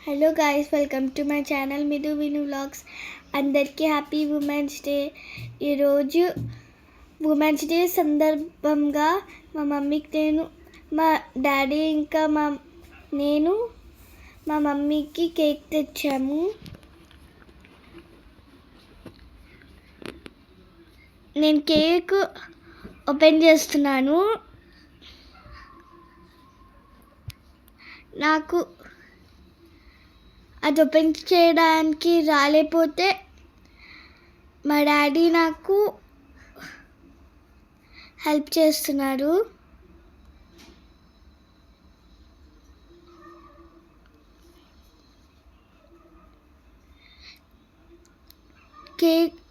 Hello guys, welcome to my channel Midhu Vinu vlogs. అందరికీ happy women's day. ఈరోజు women's day సందర్భంగా మా మమ్మీకి మా డాడీ ఇంకా మా మమ్మీకి కేక్ తెచ్చాము. నేను కేక్ ఓపెన్ చేస్తున్నాను. నాకు అది ఓపెన్ చేయడానికి రాలేకపోతే మా డాడీ నాకు హెల్ప్ చేస్తున్నారు.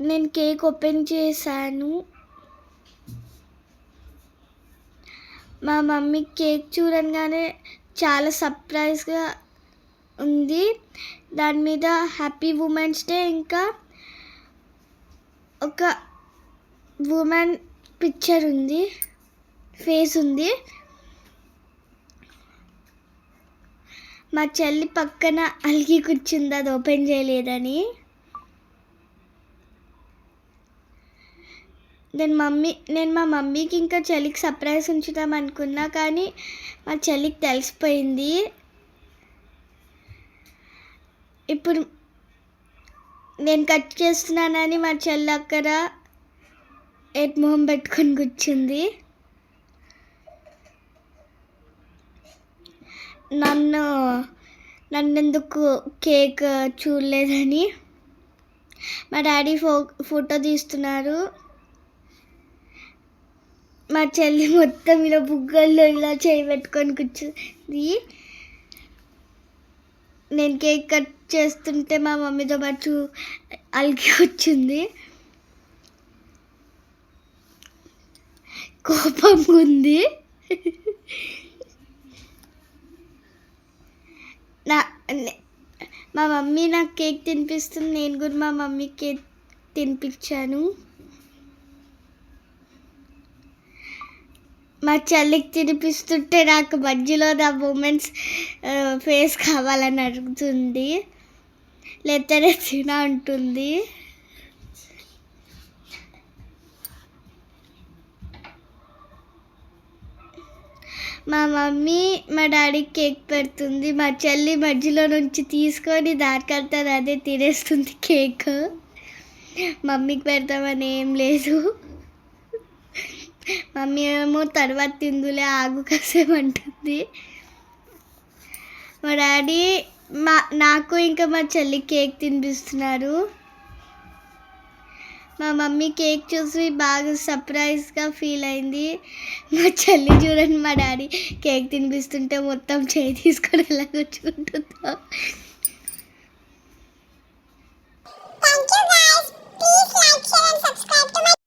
నేను కేక్ ఓపెన్ చేశాను. మా మమ్మీ కేక్ చూడగానే చాలా సర్ప్రైజ్గా ఉంది. దాని మీద హ్యాపీ ఉమెన్స్ డే ఇంకా ఒక ఉమెన్ పిక్చర్ ఉంది, ఫేస్ ఉంది. మా చెల్లి పక్కన అలిగి కూర్చుంది అది ఓపెన్ చేయలేదని. నేను మా మమ్మీకి ఇంకా చెల్లికి సర్ప్రైజ్ ఉంచుదాం అనుకున్నా, కానీ మా చెల్లికి తెలిసిపోయింది. ఇప్పుడు నేను కట్ చేస్తున్నానని మా చెల్లి అక్కడ మొహం పెట్టుకొని కూర్చుంది. నన్నెందుకు కేక్ చూడలేదని మా డాడీ ఫోటో తీస్తున్నారు. మా చెల్లి మొత్తం ఇలా బుగ్గల్లో ఇలా చేయి పెట్టుకొని కూర్చుంది. నేను కేక్ కట్ చేస్తుంటే మా మమ్మీతో పాటు అలిగి వచ్చింది. కోపం ఉంది. మా మమ్మీ నాకు కేక్ తినిపిస్తుంది, నేను కూడా మా మమ్మీకి కేక్ తినిపించాను. మా చెల్లికి తినిపిస్తుంటే నాకు మధ్యలో నా మూమెంట్స్ ఫేస్ కావాలని అడుగుతుంది, లేకపోతే తిన ఉంటుంది. మా మమ్మీ మా డాడీకి కేక్ పెడుతుంది. మా చెల్లి మధ్యలో నుంచి తీసుకొని దానికంతా అదే తినేస్తుంది కేక్. మమ్మీకి పెడతామని ఏం లేదు. మమ్మీ ఏమో తర్వాత తిందులే ఆగు కాసేమంటుంది. మా డాడీ నాకు ఇంకా మా చెల్లి కేక్ తినిపిస్తున్నారు. మా మమ్మీ కేక్ చూసి బాగా సర్ప్రైజ్గా ఫీల్ అయింది. మా చెల్లి చూడండి, మా డాడీ కేక్ తినిపిస్తుంటే మొత్తం చేయి తీసుకొని ఎలా కూర్చుంటుందో.